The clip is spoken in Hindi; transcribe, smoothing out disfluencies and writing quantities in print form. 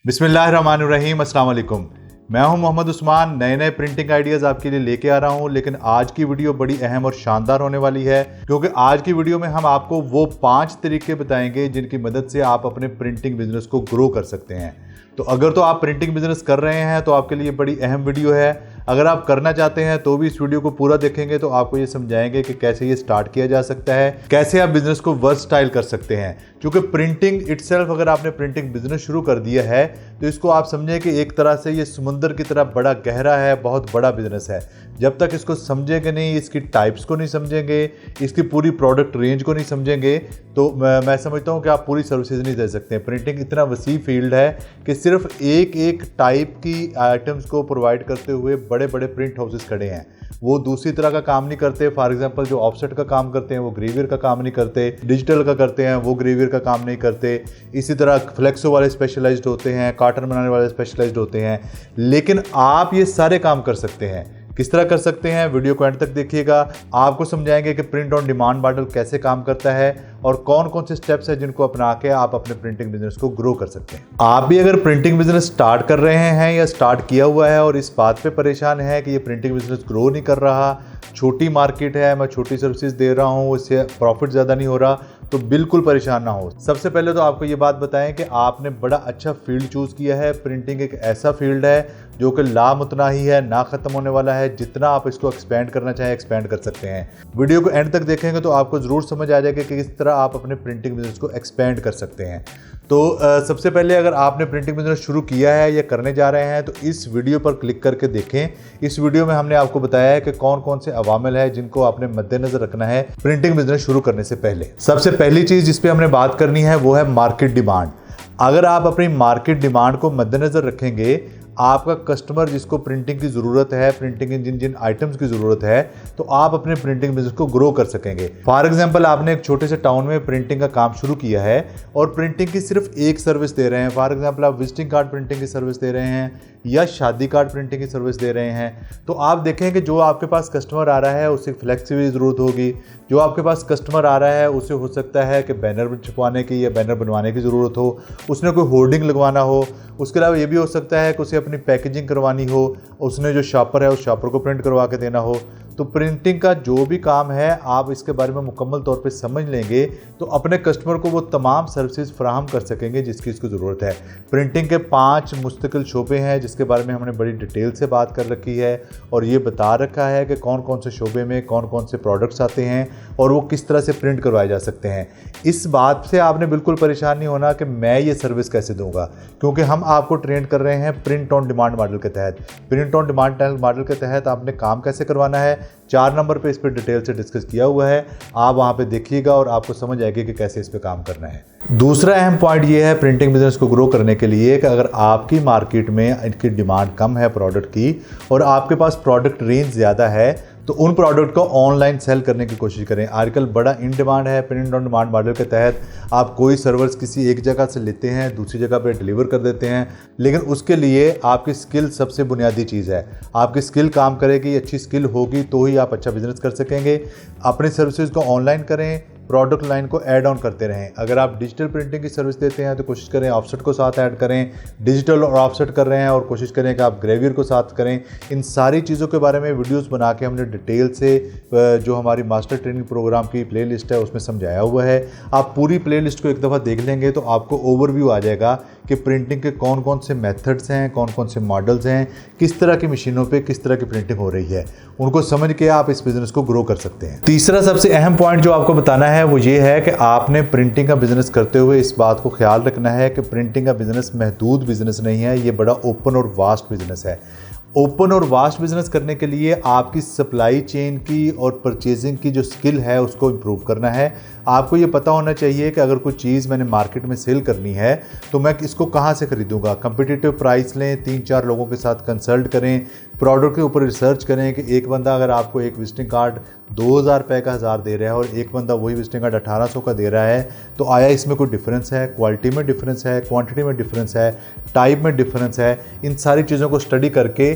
बिस्मिल्लाहिर्रहमानिर्रहीम, अस्सलाम वालेकुम। मैं हूं मोहम्मद उस्मान। नए नए प्रिंटिंग आइडियाज़ आपके लिए लेके आ रहा हूं, लेकिन आज की वीडियो बड़ी अहम और शानदार होने वाली है, क्योंकि आज की वीडियो में हम आपको वो 5 तरीके बताएंगे जिनकी मदद से आप अपने प्रिंटिंग बिजनेस को ग्रो कर सकते हैं। तो अगर तो आप प्रिंटिंग बिजनेस कर रहे हैं तो आपके लिए बड़ी अहम वीडियो है। अगर आप करना चाहते हैं तो भी इस वीडियो को पूरा देखेंगे तो आपको ये समझाएंगे कि कैसे ये स्टार्ट किया जा सकता है, कैसे आप बिजनेस को वर्सटाइल कर सकते हैं। क्योंकि प्रिंटिंग इटसेल्फ, अगर आपने प्रिंटिंग बिजनेस शुरू कर दिया है तो इसको आप समझें कि एक तरह से ये समुंदर की तरह बड़ा गहरा है, बहुत बड़ा बिजनेस है। जब तक इसको समझेंगे नहीं, इसकी टाइप्स को नहीं समझेंगे, इसकी पूरी प्रोडक्ट रेंज को नहीं समझेंगे, तो मैं समझता हूँ कि आप पूरी सर्विसेज नहीं दे सकते। प्रिंटिंग इतना वसी फील्ड है कि सिर्फ एक एक टाइप की आइटम्स को प्रोवाइड करते हुए बड़े बड़े प्रिंट हाउसेस खड़े हैं। वो दूसरी तरह का काम नहीं करते। फॉर एग्जांपल, जो ऑफसेट का काम करते हैं वो ग्रेवियर का काम नहीं करते, डिजिटल का करते हैं वो ग्रेवियर का काम नहीं करते। इसी तरह फ्लेक्सो वाले स्पेशलाइज्ड होते हैं, कार्टन बनाने वाले स्पेशलाइज्ड होते हैं। लेकिन आप ये सारे काम कर सकते हैं। किस तरह कर सकते हैं, वीडियो को एंड तक देखिएगा। आपको समझाएंगे कि प्रिंट ऑन डिमांड मॉडल कैसे काम करता है और कौन कौन से स्टेप्स हैं जिनको अपना के आप अपने प्रिंटिंग बिजनेस को ग्रो कर सकते हैं। आप भी अगर प्रिंटिंग बिजनेस स्टार्ट कर रहे हैं या स्टार्ट किया हुआ है और इस बात पे परेशान है कि ये प्रिंटिंग बिजनेस ग्रो नहीं कर रहा, छोटी मार्केट है, मैं छोटी सर्विसेज दे रहा हूँ, इससे प्रॉफिट ज़्यादा नहीं हो रहा, तो बिल्कुल परेशान ना हो। सबसे पहले तो आपको ये बात बताएं कि आपने बड़ा अच्छा फील्ड चूज़ किया है। प्रिंटिंग एक ऐसा फील्ड है जो कि लामुतनाही है, ना ख़त्म होने वाला है। जितना आप इसको एक्सपेंड करना चाहें एक्सपेंड कर सकते हैं। वीडियो को एंड तक देखेंगे तो आपको ज़रूर समझ आ जाएगा कि किस तरह आप अपने प्रिंटिंग बिजनेस को एक्सपेंड कर सकते हैं। तो सबसे पहले, अगर आपने प्रिंटिंग बिजनेस शुरू किया है या करने जा रहे हैं तो इस वीडियो पर क्लिक करके देखें। इस वीडियो में हमने आपको बताया है कि कौन कौन से अवामिल है जिनको आपने मद्देनजर रखना है प्रिंटिंग बिजनेस शुरू करने से पहले। सबसे पहली चीज़ जिस पे हमने बात करनी है वो है मार्केट डिमांड। अगर आप अपनी मार्केट डिमांड को मद्देनजर रखेंगे, आपका कस्टमर जिसको प्रिंटिंग की ज़रूरत है, प्रिंटिंग की जिन जिन आइटम्स की ज़रूरत है, तो आप अपने प्रिंटिंग बिजनेस को ग्रो कर सकेंगे। फॉर एग्जांपल, आपने एक छोटे से टाउन में प्रिंटिंग का काम शुरू किया है और प्रिंटिंग की सिर्फ एक सर्विस दे रहे हैं। फॉर एग्जांपल, आप विजिटिंग कार्ड प्रिंटिंग की सर्विस दे रहे हैं या शादी कार्ड प्रिंटिंग की सर्विस दे रहे हैं, तो आप देखें कि जो आपके पास कस्टमर आ रहा है उसे फ्लेक्स की ज़रूरत होगी। जो आपके पास कस्टमर आ रहा है उसे हो सकता है कि बैनर छपवाने की या बैनर बनवाने की ज़रूरत हो, उसने कोई होर्डिंग लगवाना हो। उसके अलावा ये भी हो सकता है कि उसे अपनी पैकेजिंग करवानी हो, उसने जो शॉपर है उस शॉपर को प्रिंट करवा के देना हो। तो प्रिंटिंग का जो भी काम है, आप इसके बारे में मुकम्मल तौर पे समझ लेंगे तो अपने कस्टमर को वो तमाम सर्विसेज फराहम कर सकेंगे जिसकी इसको ज़रूरत है। प्रिंटिंग के 5 मुस्तकिल शोबे हैं जिसके बारे में हमने बड़ी डिटेल से बात कर रखी है और ये बता रखा है कि कौन कौन से शोबे में कौन कौन से प्रोडक्ट्स आते हैं और वो किस तरह से प्रिंट करवाए जा सकते हैं। इस बात से आपने बिल्कुल परेशान नहीं होना कि मैं ये सर्विस कैसे दूंगा, क्योंकि हम आपको ट्रेन कर रहे हैं प्रिंट ऑन डिमांड मॉडल के तहत। प्रिंट ऑन डिमांड मॉडल के तहत आपने काम कैसे करवाना है, 4 नंबर पे इस पर डिटेल से डिस्कस किया हुआ है। आप वहाँ पे देखिएगा और आपको समझ आएगी कि कैसे इस पे काम करना है। दूसरा अहम पॉइंट ये है प्रिंटिंग बिजनेस को ग्रो करने के लिए कि अगर आपकी मार्केट में इनकी डिमांड कम है प्रोडक्ट की और आपके पास प्रोडक्ट रेंज ज़्यादा है, तो उन प्रोडक्ट को ऑनलाइन सेल करने की कोशिश करें। आजकल बड़ा इन डिमांड है प्रिंट ऑन डिमांड मॉडल के तहत। आप कोई सर्वर्स किसी एक जगह से लेते हैं, दूसरी जगह पे डिलीवर कर देते हैं, लेकिन उसके लिए आपकी स्किल सबसे बुनियादी चीज़ है। आपकी स्किल काम करेगी, अच्छी स्किल होगी तो ही आप अच्छा बिजनेस कर सकेंगे। अपनी सर्विसेज को ऑनलाइन करें, प्रोडक्ट लाइन को ऐड ऑन करते रहें। अगर आप डिजिटल प्रिंटिंग की सर्विस देते हैं तो कोशिश करें ऑफसेट को साथ ऐड करें। डिजिटल और ऑफसेट कर रहे हैं और कोशिश करें कि आप ग्रेवियर को साथ करें। इन सारी चीज़ों के बारे में वीडियोस बना के हमने डिटेल से जो हमारी मास्टर ट्रेनिंग प्रोग्राम की प्लेलिस्ट है उसमें समझाया हुआ है। आप पूरी प्लेलिस्ट को एक दफ़ा देख लेंगे तो आपको ओवरव्यू आ जाएगा कि प्रिंटिंग के कौन कौन से मेथड्स हैं, कौन कौन से मॉडल्स हैं, किस तरह की मशीनों पे किस तरह की प्रिंटिंग हो रही है। उनको समझ के आप इस बिज़नेस को ग्रो कर सकते हैं। तीसरा सबसे अहम पॉइंट जो आपको बताना है वो ये है कि आपने प्रिंटिंग का बिज़नेस करते हुए इस बात को ख्याल रखना है कि प्रिंटिंग का बिज़नेस महदूद बिज़नेस नहीं है, ये बड़ा ओपन और वास्ट बिज़नेस है। ओपन और वास्ट बिजनेस करने के लिए आपकी सप्लाई चेन की और परचेजिंग की जो स्किल है उसको इम्प्रूव करना है। आपको ये पता होना चाहिए कि अगर कोई चीज़ मैंने मार्केट में सेल करनी है तो मैं इसको कहाँ से ख़रीदूंगा। कम्पिटिटिव प्राइस लें, 3-4 लोगों के साथ कंसल्ट करें, प्रोडक्ट के ऊपर रिसर्च करें कि एक बंदा अगर आपको एक विजिटिंग कार्ड 2000 रुपये का 1000 दे रहा है और एक बंदा वही विजिटिंग कार्ड 1800 का दे रहा है, तो आया इसमें कोई डिफरेंस है? क्वालिटी में डिफरेंस है, क्वांटिटी में डिफरेंस है, टाइप में डिफरेंस है। इन सारी चीज़ों को स्टडी करके